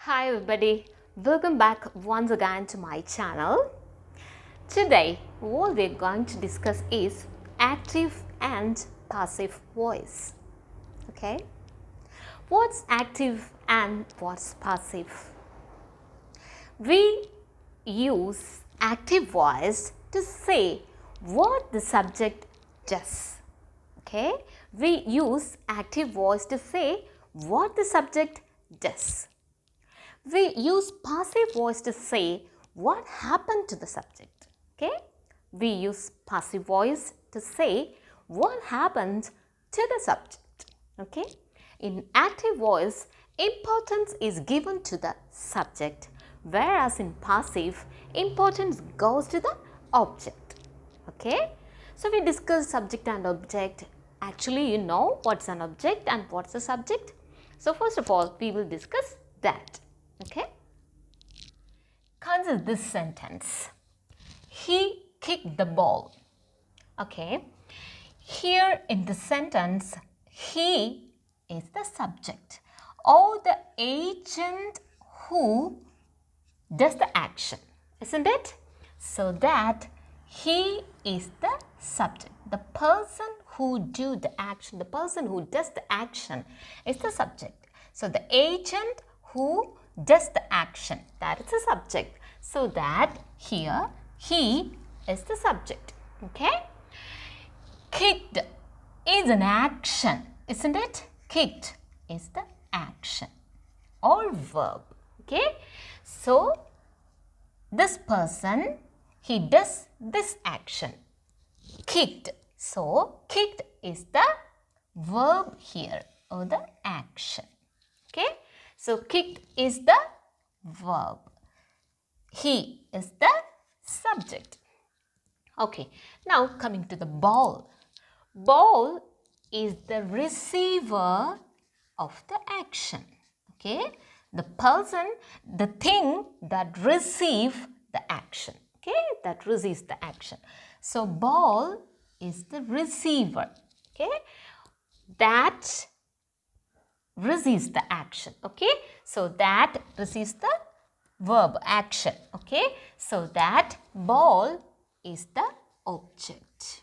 Hi everybody, welcome back once again to my channel. Today what we are going to discuss is active and passive voice. Okay, what's active and what's passive? We use active voice to say what the subject does. Okay, we use active voice to say what the subject does. We use passive voice to say what happened to the subject. Okay, we use passive voice to say what happened to the subject. Okay, in active voice, importance is given to the subject, whereas in passive, importance goes to the object. Okay, so we discuss subject and object. Actually, you know what's an object and what's a subject. So first of all, we will discuss that. Okay, consider this sentence. He kicked the ball. Okay, here in the sentence, he is the subject or the agent who does the action, isn't it? So that he is the subject. The person who do the action, the person who does the action is the subject. So the agent who does the action, that is the subject. So that here he is the subject. Okay, kicked is an action, isn't it? Kicked is the action or verb. Okay, so this person, he does this action, kicked. So kicked is the verb here or the action. Okay, so kicked is the verb, he is the subject. Okay, now coming to the ball. Ball is the receiver of the action. Okay, the person, the thing that receive the action. Okay, that receives the action. So ball is the receiver. Okay, that receives the action. Okay, so that receives the verb action. Okay, so that ball is the object.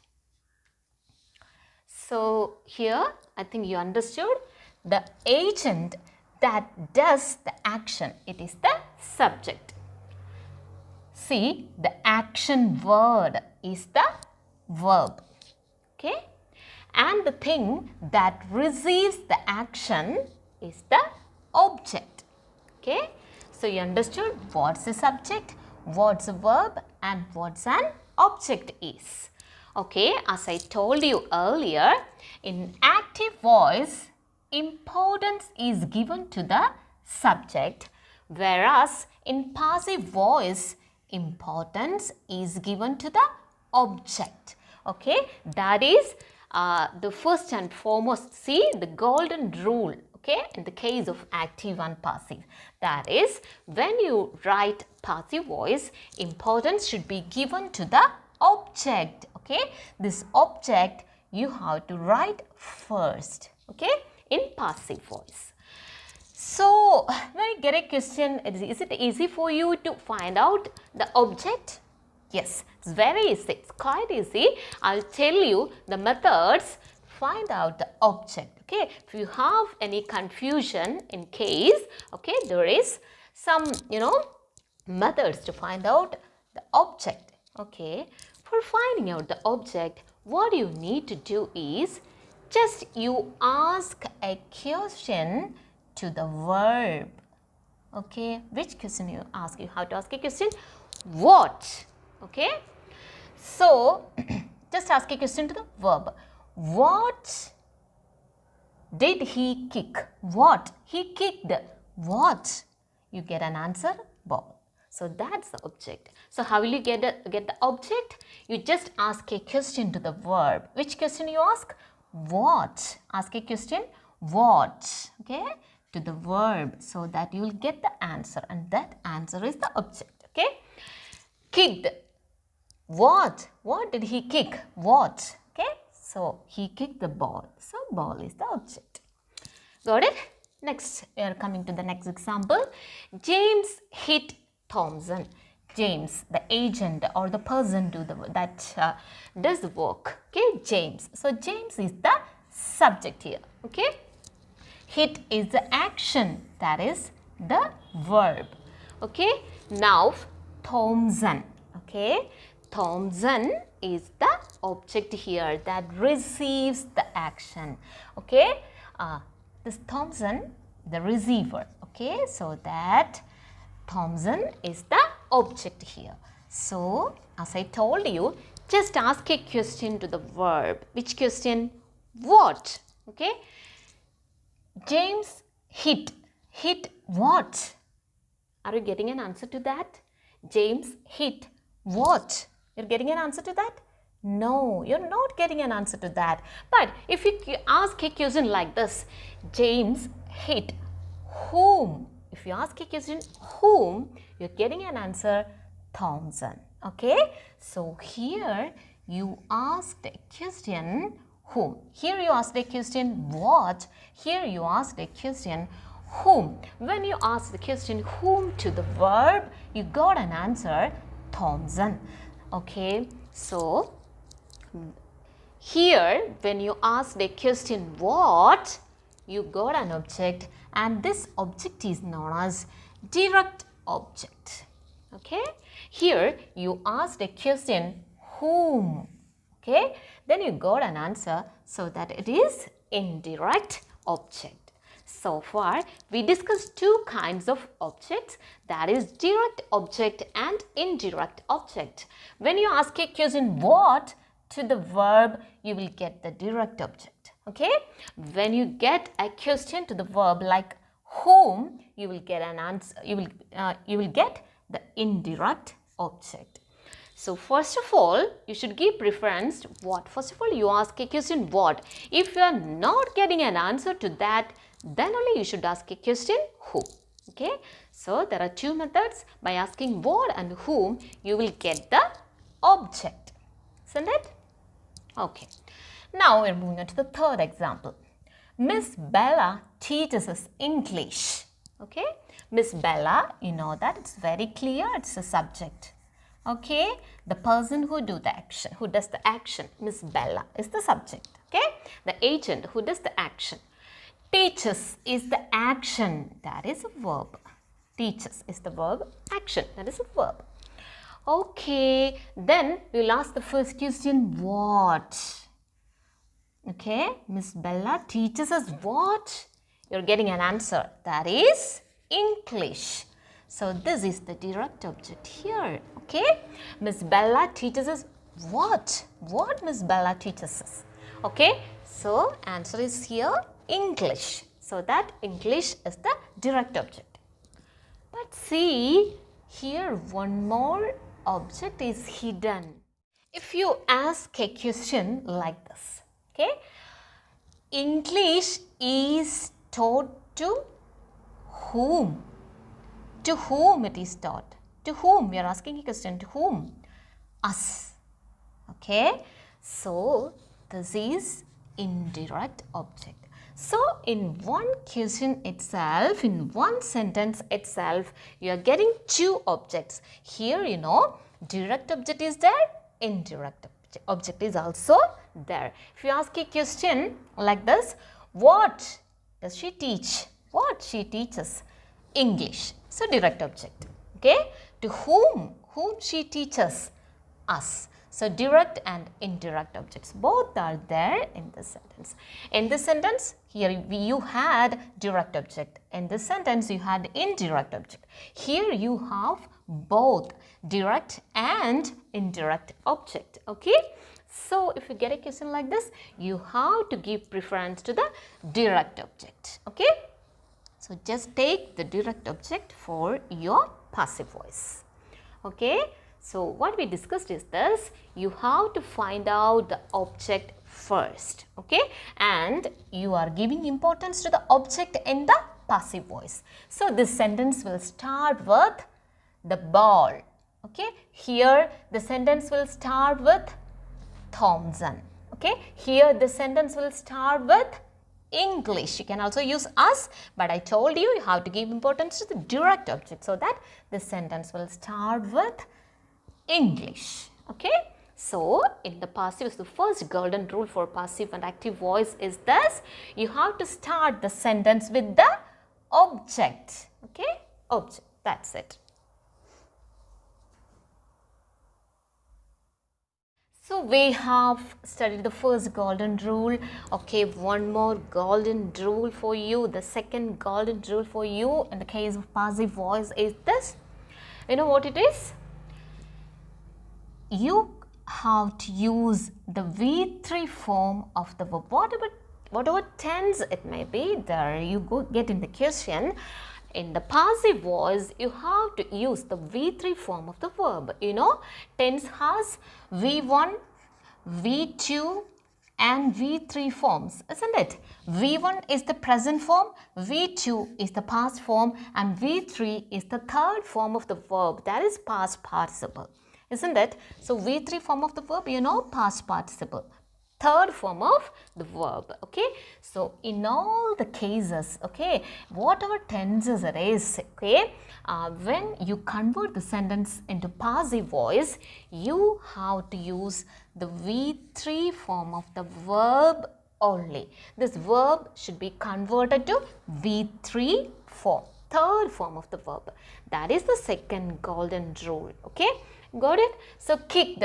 So here I think you understood the agent that does the action, it is the subject. See, the action word is the verb. Okay, and the thing that receives the action is the object. Okay, so you understood what's the subject, what's a verb and what's an object is. Okay, as I told you earlier, in active voice, importance is given to the subject, whereas in passive voice, importance is given to the object. Okay, that is the first and foremost. See, the golden rule. Okay, in the case of active and passive, that is, when you write passive voice, importance should be given to the object. Okay, this object you have to write first. Okay, in passive voice. So when you get a question, is it easy for you to find out the object? Yes, it's very easy. It's quite easy. I'll tell you the methods. Find out the object. Okay, if you have any confusion in case, okay, there is some, methods to find out the object. Okay, for finding out the object, what you need to do is just you ask a question to the verb. Okay, which question you ask? You have to ask a question. What? Okay, so just ask a question to the verb. What did he kick? What? He kicked. What? You get an answer, ball. So that's the object. So how will you get the object? You just ask a question to the verb. Which question you ask? What? Ask a question. What? Okay, to the verb, so that you will get the answer, and that answer is the object. Okay, kicked. What? What did he kick? What? Okay, so he kicked the ball. So ball is the object. Got it? Next, we are coming to the next example. James hit Thompson. James, the agent or the person that does the work. Okay, James. So James is the subject here. Okay, hit is the action, that is the verb. Okay, now Thompson. Okay, Thompson is the object here that receives the action. Okay, this Thompson, the receiver. Okay, so that Thompson is the object here. So, as I told you, just ask a question to the verb. Which question? What? Okay. James hit. Hit what? Are you getting an answer to that? James hit what? You're getting an answer to that? No, you're not getting an answer to that. But if you ask a question like this, James hit whom? If you ask a question whom, you're getting an answer Thompson. Okay, so here you asked a question whom. Here you asked a question what. Here you asked a question whom. When you ask the question whom to the verb, you got an answer Thompson. Okay, so here when you asked a question what, you got an object, and this object is known as direct object. Okay, here you asked a question whom. Okay, then you got an answer, so that it is indirect object. So far we discussed two kinds of objects, that is direct object and indirect object. When you ask a question what to the verb, you will get the direct object. Okay, when you get a question to the verb like whom, you will get an answer, you will get the indirect object. So first of all, you should give preference to what. First of all, you ask a question what. If you are not getting an answer to that, then only you should ask a question who. Okay, so there are two methods. By asking what and whom, you will get the object, isn't it? Okay, now we are moving on to the third example. Miss Bella teaches us English. Okay, Miss Bella, you know that it's very clear, it's a subject. Okay, the person who does the action, Miss Bella is the subject. Okay, the agent who does the action. Teaches is the action, that is a verb. Teaches is the verb, action, that is a verb. Okay, then we will ask the first question what? Okay, Miss Bella teaches us what? You're getting an answer, that is English. So this is the direct object here. Okay, Miss Bella teaches us what? What Miss Bella teaches us? Okay, so answer is here English. So that English is the direct object. But see, here one more object is hidden. If you ask a question like this, okay, English is taught to whom? To whom it is taught? To whom? We are asking a question. To whom? Us. Okay. So, this is indirect object. So, in one question itself, in one sentence itself, you are getting two objects. Here, you know, direct object is there, indirect object is also there. If you ask a question like this, what does she teach? What she teaches? English. So, direct object. Okay. To whom? Whom she teaches? Us. So, direct and indirect objects both are there in this sentence. In this sentence, here you had direct object. In this sentence, you had indirect object. Here you have both direct and indirect object. Okay. So, if you get a question like this, you have to give preference to the direct object. Okay. So, just take the direct object for your passive voice. Okay. So, what we discussed is this, you have to find out the object first, okay, and you are giving importance to the object in the passive voice. So, this sentence will start with the ball, okay. Here the sentence will start with Thompson, okay. Here the sentence will start with English. You can also use us, but I told you you have to give importance to the direct object so that the sentence will start with English. Okay. So, in the passive, the first golden rule for passive and active voice is this: you have to start the sentence with the object. Okay, object. That's it. So, we have studied the first golden rule. Okay, one more golden rule for you. The second golden rule for you in the case of passive voice is this. You know what it is? You have to use the V3 form of the verb, whatever tense it may be. There you go, get in the question. In the passive voice, you have to use the V3 form of the verb. You know, tense has V1, V2 and V3 forms, isn't it? V1 is the present form, V2 is the past form, and V3 is the third form of the verb, that is past participle. Isn't it? So, V3 form of the verb, you know, past participle, third form of the verb. Okay. So, in all the cases, okay, whatever tenses it is, okay, when you convert the sentence into passive voice, you have to use the V3 form of the verb only. This verb should be converted to V3 form, third form of the verb. That is the second golden rule. Okay. Got it? So, kicked,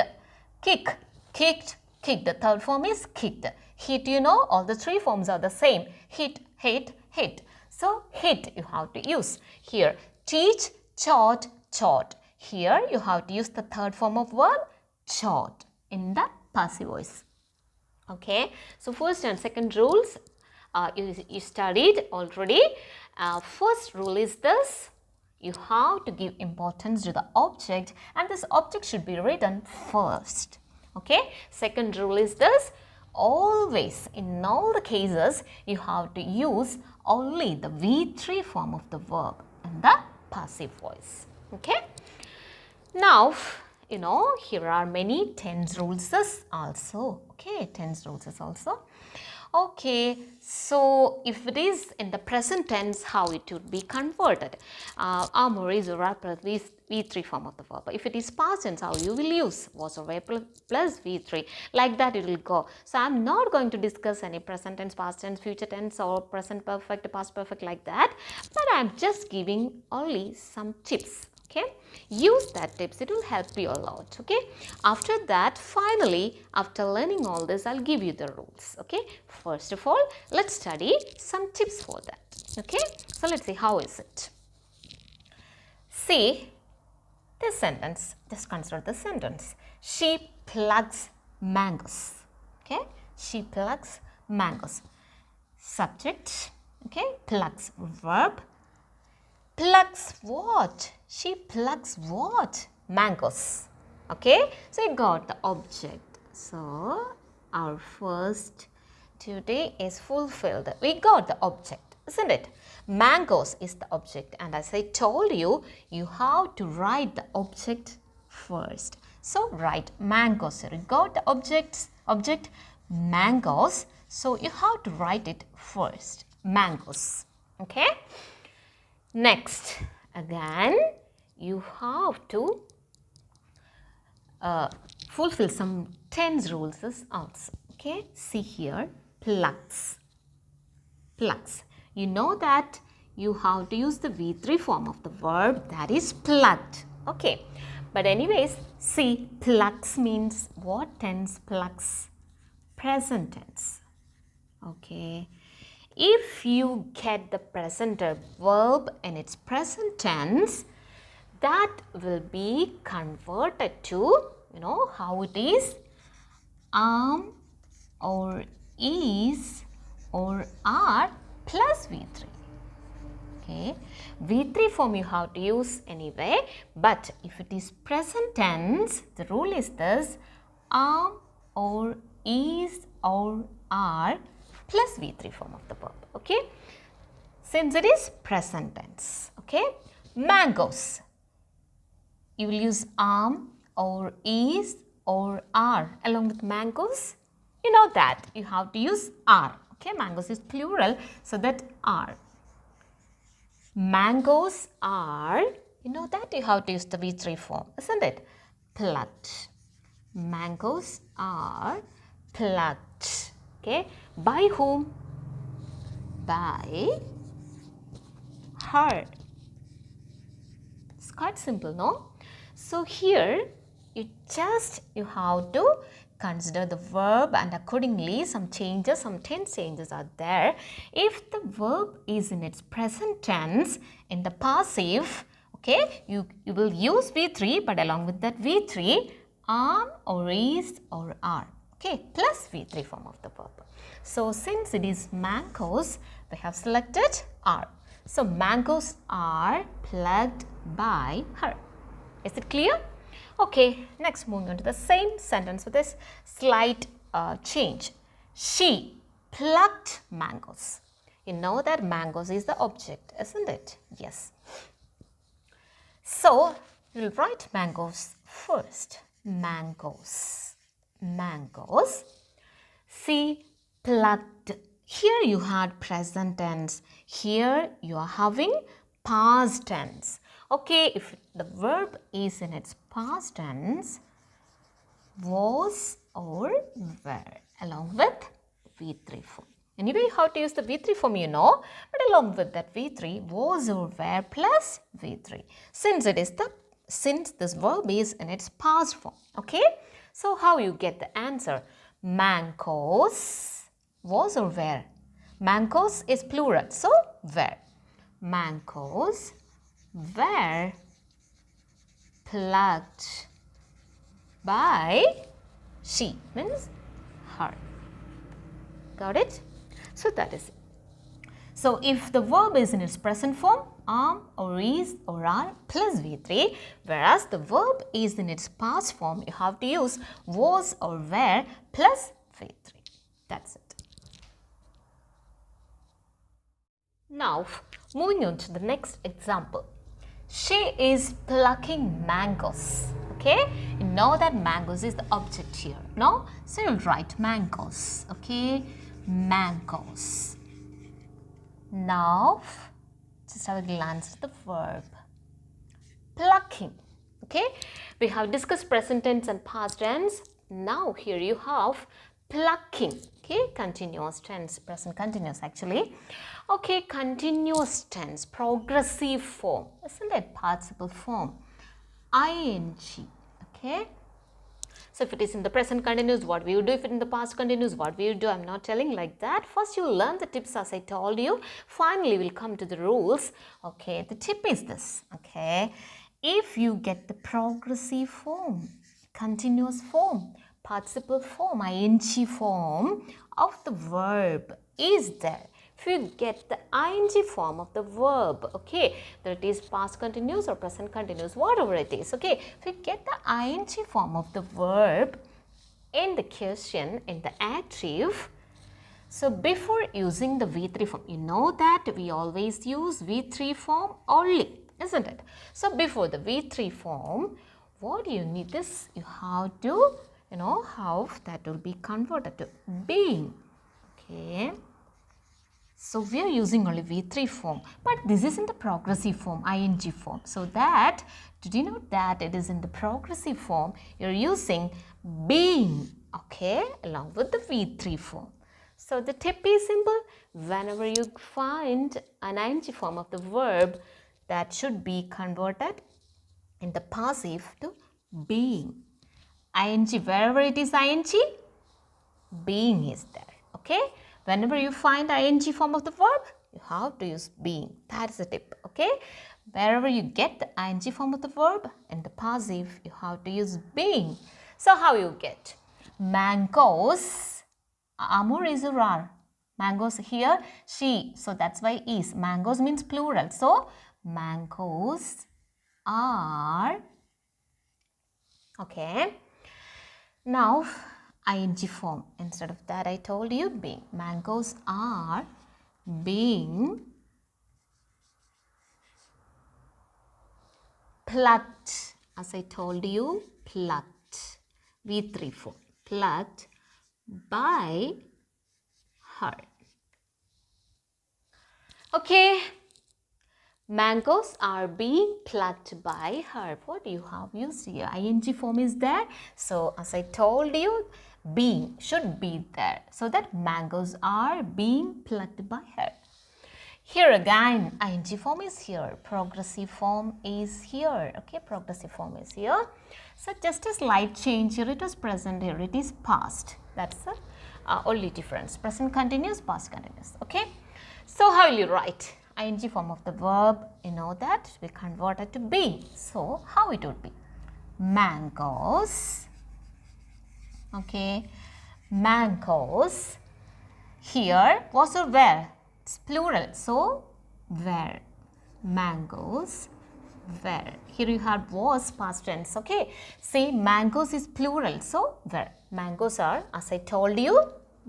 kick, kicked, kicked. The third form is kicked. Hit, you know, all the three forms are the same. Hit, hit, hit. So, hit you have to use. Here, teach, taught, taught. Here, you have to use the third form of verb, taught, in the passive voice. Okay. So, first and second rules you studied already. First rule is this: you have to give importance to the object, and this object should be written first. Okay. Second rule is this: always, in all the cases, you have to use only the V3 form of the verb in the passive voice. Okay. Now, you know, here are many tense rules also. Okay, tense rules also. Okay, so if it is in the present tense, how it would be converted? Armor is a plus V3 form of the verb. If it is past tense, how you will use was a plus V3. Like that it will go. So, I am not going to discuss any present tense, past tense, future tense or present perfect, past perfect like that. But I am just giving only some tips. Okay, use that tips, it will help you a lot. Okay, after that, finally, after learning all this, I'll give you the rules. Okay, first of all, let's study some tips for that. Okay, so let's see how is it. See this sentence, just consider the sentence: she plucks mangoes. Okay, she plucks mangoes. Subject, okay, plucks, verb. Plucks what? She plucks what? Mangoes. Okay, so you got the object. So, our first duty is fulfilled. We got the object, isn't it? Mangoes is the object, and as I told you, you have to write the object first. So, write mangoes. You got the object mangoes. So, you have to write it first. Mangoes. Okay. Next, again, you have to fulfill some tense rules also. Okay, see here, plucks. Plucks. You know that you have to use the V3 form of the verb, that is plucked. Okay, but anyways, see, plucks means what tense? Plucks, present tense. Okay. If you get the present verb in its present tense, that will be converted to, you know, how it is, or is or are plus V3. Okay, V3 form you have to use anyway, but if it is present tense, the rule is this: or is or are plus V3 form of the verb. Okay, since it is present tense. Okay, mangoes, you will use or is or are along with mangoes. You know that you have to use are. Okay, mangoes is plural, so that are. Mangoes are, you know that you have to use the V3 form, isn't it? Plucked. Mangoes are plucked. Okay, by whom? By her. It's quite simple, no? So here you have to consider the verb, and accordingly some changes, some tense changes are there. If the verb is in its present tense in the passive, okay, you will use V3, but along with that V3, are or is or are, okay, plus V3 form of the verb. So since it is mangoes, we have selected are. So mangoes are plucked by her. Is it clear? Okay, next moving on to the same sentence with this slight change. She plucked mangoes. You know that mangoes is the object, isn't it? Yes. So we'll write mangoes first. Mangoes. Mangoes. She plucked. Here you had present tense. Here you are having past tense. Okay, if the verb is in its past tense, was or were, along with V3 form. Anyway, you have to use the V3 form, you know, but along with that V3, was or were plus V3. Since this verb is in its past form. Okay, so how you get the answer? Mangoes was or were? Mangoes is plural, so were. Mangoes were plucked by she, means her. Got it? So that is it. So if the verb is in its present form, am or is or are plus V3, whereas the verb is in its past form, you have to use was or were plus V3. That's it. Now, moving on to the next example. She is plucking mangoes. Okay, you know that mangoes is the object here, no? So you'll write mangoes. Okay, mangoes. Now, just have a glance at the verb. Plucking. Okay, we have discussed present tense and past tense. Now, here you have plucking. Okay, continuous tense, present continuous actually. Okay, continuous tense, progressive form, isn't it? Participle form, ing. Okay, so if it is in the present continuous, what we will do? If it is in the past continuous, what we will do? I'm not telling like that. First, you will learn the tips as I told you. Finally, we'll come to the rules. Okay, the tip is this. Okay, if you get the progressive form, continuous form, participle form, ing form of the verb is there. If you get the ing form of the verb, okay, that it is past continuous or present continuous, whatever it is, okay, if you get the ing form of the verb in the question, in the adjective, so before using the V3 form, you know that we always use V3 form only, isn't it? So before the V3 form, what you need is, you have to, you know, how that will be converted to being. Okay. So we are using only V3 form, but this is in the progressive form, ing form. So that, did you know that it is in the progressive form, you're using being, okay, along with the V3 form. So the tip is simple. Whenever you find an ing form of the verb, that should be converted in the passive to being. Ing, wherever it is ing, being is there, okay. Whenever you find ing form of the verb, you have to use being. That's the tip, okay. Wherever you get the ing form of the verb in the passive, you have to use being. So how you get? Mangoes, or is or are? Mangoes here, she, so that's why is. Mangoes means plural, so mangoes are, okay. Now, ing form. Instead of that, I told you being. Mangoes are being plucked. As I told you, plucked. V3 form. Plucked by her. Okay, mangoes are being plucked by her. What do you have used here? ing form is there. So as I told you, being should be there. So that mangoes are being plucked by her. Here again, ing form is here. Progressive form is here. Okay, progressive form is here. So just a slight change here. It was present, here it is past. That's the only difference. Present continuous, past continuous. Okay. So how will you write? ing form of the verb, you know that we converted to be. So how it would be? Mangoes. Okay, mangoes. Here was or where? It's plural. So where? Mangoes. Where? Here you have was past tense. Okay. See, mangoes is plural. So where? Mangoes are, as I told you,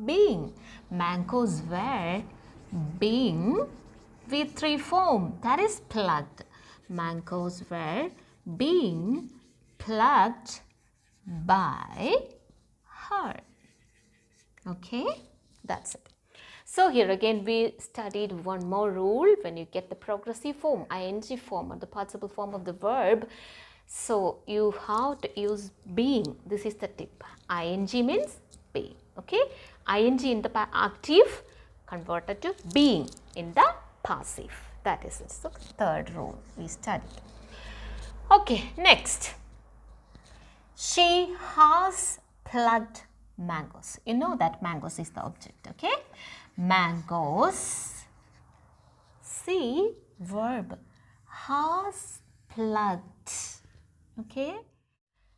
being. Mangoes were being V3 form, that is plucked. Mangoes were being plucked by her. Okay, that's it. So here again we studied one more rule. When you get the progressive form, ing form or the participle form of the verb, so you have to use being. This is the tip. ing means being. Okay, ing in the active converted to being in the passive. That is it. So third rule we studied. Okay, next. She has plucked mangoes. You know that mangoes is the object. Okay, mangoes. See, verb has plucked. Okay,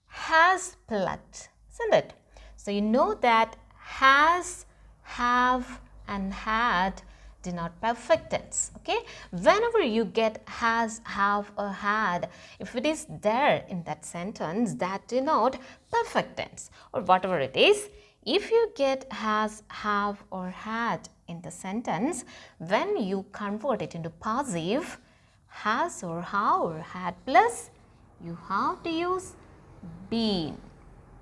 has plucked, isn't it? So you know that has, have and had denote perfect tense. Okay, whenever you get has, have or had, if it is there in that sentence, that denote perfect tense or whatever it is. If you get has, have or had in the sentence, when you convert it into passive, has or have or had plus, you have to use been.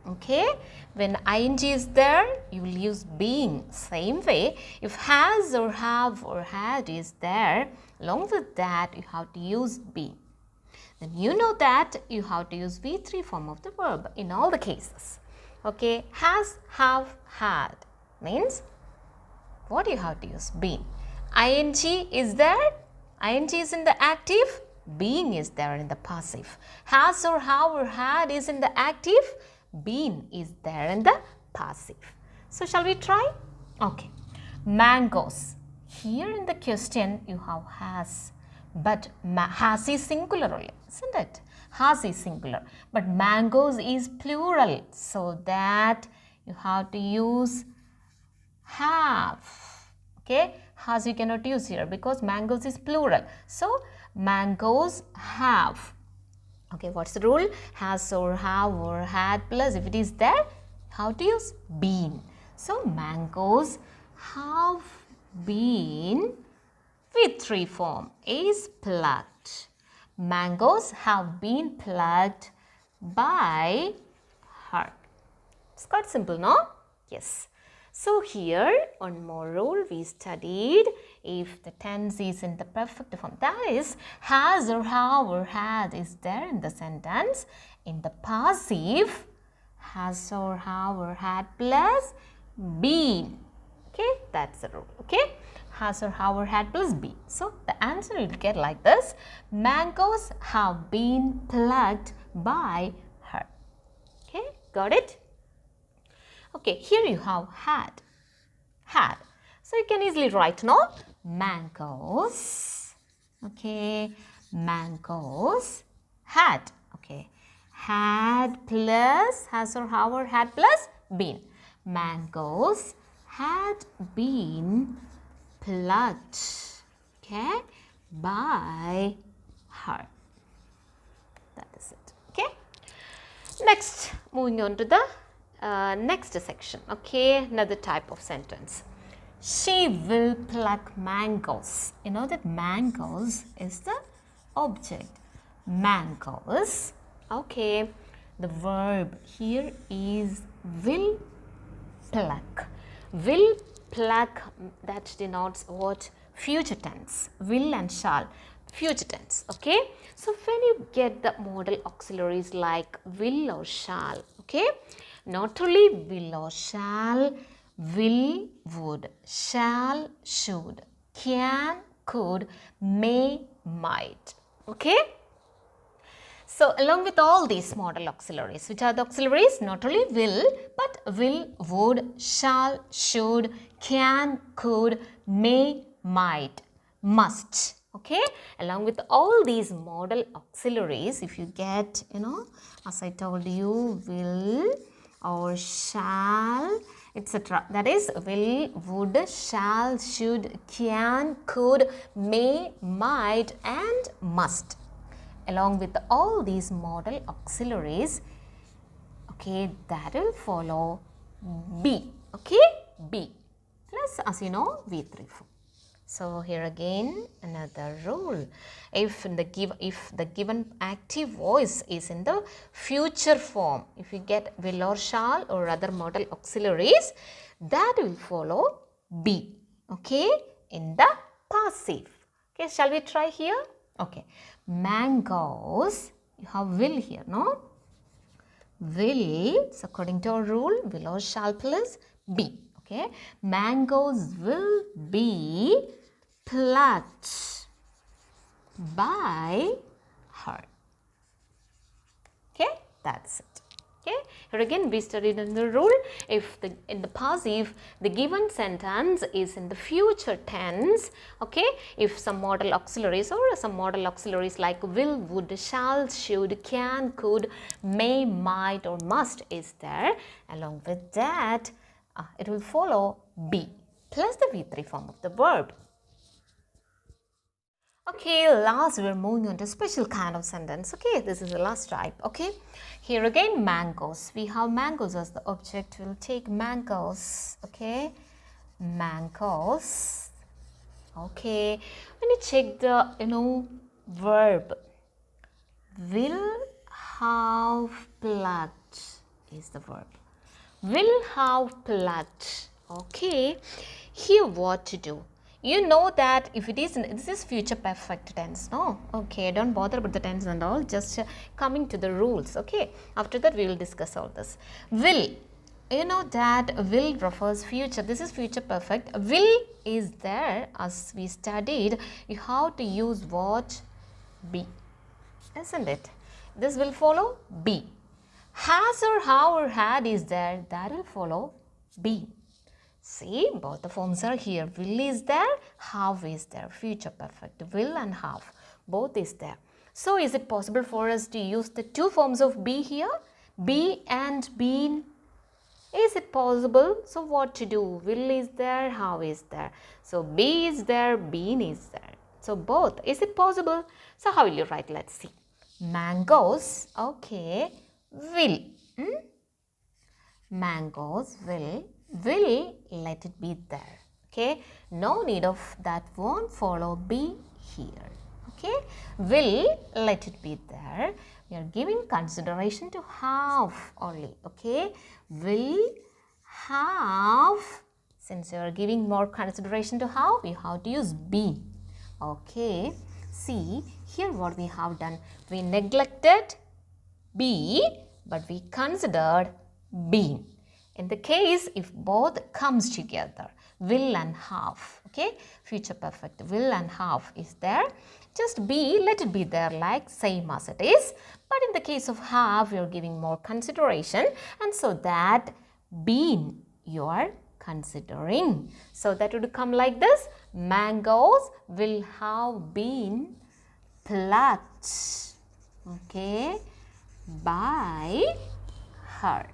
Okay, when ing is there, you will use being. Same way, if has or have or had is there, along with that you have to use being. Then you know that you have to use V3 form of the verb in all the cases. Okay, has, have, had means what you have to use? Being. ing is there, ing is in the active, being is there in the passive. Has or have or had is in the active, been is there in the passive. So shall we try? Okay. Mangoes. Here in the question you have has, but has is singular only, isn't it? Has is singular, but mangoes is plural, so that you have to use have. Okay, has you cannot use here because mangoes is plural. So mangoes have. Okay, what's the rule? Has or have or had plus, if it is there, how to use? Been. So mangoes have been V3 form is plucked. Mangoes have been plucked by her. It's quite simple, no? Yes. So here one more rule we studied. If the tense is in the perfect form, that is has or have or had is there in the sentence, in the passive, has or have or had plus been. Okay, that's the rule. Okay, has or have or had plus been. So the answer you will get like this: mangoes have been plucked by her. Okay, got it? Okay, here you have had. Had. So you can easily write, no? Mangoes. Okay, mangoes had. Okay, had plus has or have or had plus been. Mangoes had been plucked, okay, by her. That is it. Okay. Next, moving on to the next section. Okay, another type of sentence. She will pluck mangoes. You know that mangoes is the object. Mangoes. Okay, the verb here is will pluck. Will pluck, that denotes what? future tense. Will and shall, future tense. Okay. So when you get the modal auxiliaries like will or shall, okay, not only will or shall, will, would, shall, should, can, could, may, might. Okay. So along with all these modal auxiliaries, which are the auxiliaries? Not only will, but will, would, shall, should, can, could, may, might, must. Okay. Along with all these modal auxiliaries, if you get, as I told you, will or shall, etc. That is will, would, shall, should, can, could, may, might and must. Along with all these modal auxiliaries, okay, that will follow be, okay, be plus, as you know, V3 form. So here again another rule. If the given active voice is in the future form, if you get will or shall or other modal auxiliaries, that will follow be, okay, in the passive. Okay, shall we try here? Okay, mangoes, you have will here, no? Will, so according to our rule, will or shall plus be. Okay, mangoes will be plucked by her. Okay, that's it. Okay, here again we studied in the rule, if in the passive the given sentence is in the future tense, okay, if some modal auxiliaries or some modal auxiliaries like will, would, shall, should, can, could, may, might or must is there, along with that it will follow be plus the V3 form of the verb. Okay, last we are moving on to special kind of sentence. Okay, this is the last type. Okay, here again mangoes. We have mangoes as the object. We'll take mangoes. Okay, mangoes. Okay, when you check the verb, will have plucked is the verb. Will have plucked. Okay, here what to do? You know that if it is, this is future perfect tense, no? Okay, don't bother about the tense and all, just coming to the rules, okay? After that, we will discuss all this. Will, you know that will refers future, this is future perfect. Will is there, as we studied, you have to use what? Be, isn't it? This will follow be. Has or have or had is there, that will follow be. See, both the forms are here. Will is there, have is there, future perfect. Will and have, both is there. So, is it possible for us to use the two forms of be here? Be and been. Is it possible? So, what to do? Will is there, have is there. So, be is there, been is there. So, both. Is it possible? So, how will you write? Let's see. Mangoes, okay, will. Mangoes will let it be there. Okay, no need of that won't follow be here. Okay, will let it be there. We are giving consideration to have only. Okay, will have, since you are giving more consideration to have, you have to use be. Okay, see here what we have done. We neglected be, but we considered been. In the case if both comes together, will and have, okay, future perfect, will and have is there, just be, let it be there like same as it is. But in the case of have, you are giving more consideration, and so that been you are considering. So that would come like this: mangoes will have been plucked, okay, by her.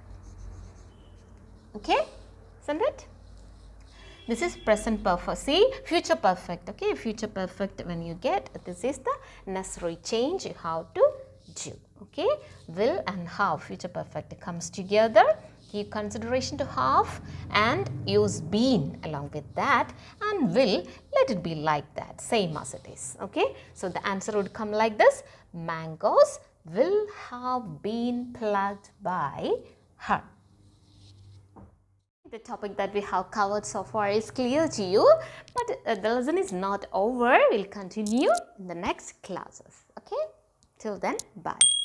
Okay, isn't it? This is present perfect. See, future perfect. Okay, future perfect, when you get, this is the necessary change you have to do. Okay, will and have, future perfect comes together. Give consideration to have and use been along with that, and will, let it be like that, same as it is. Okay, so the answer would come like this: mangoes will have been plucked by her. the topic that we have covered so far is clear to you, but the lesson is not over. We'll continue in the next classes. Okay? Till then, bye.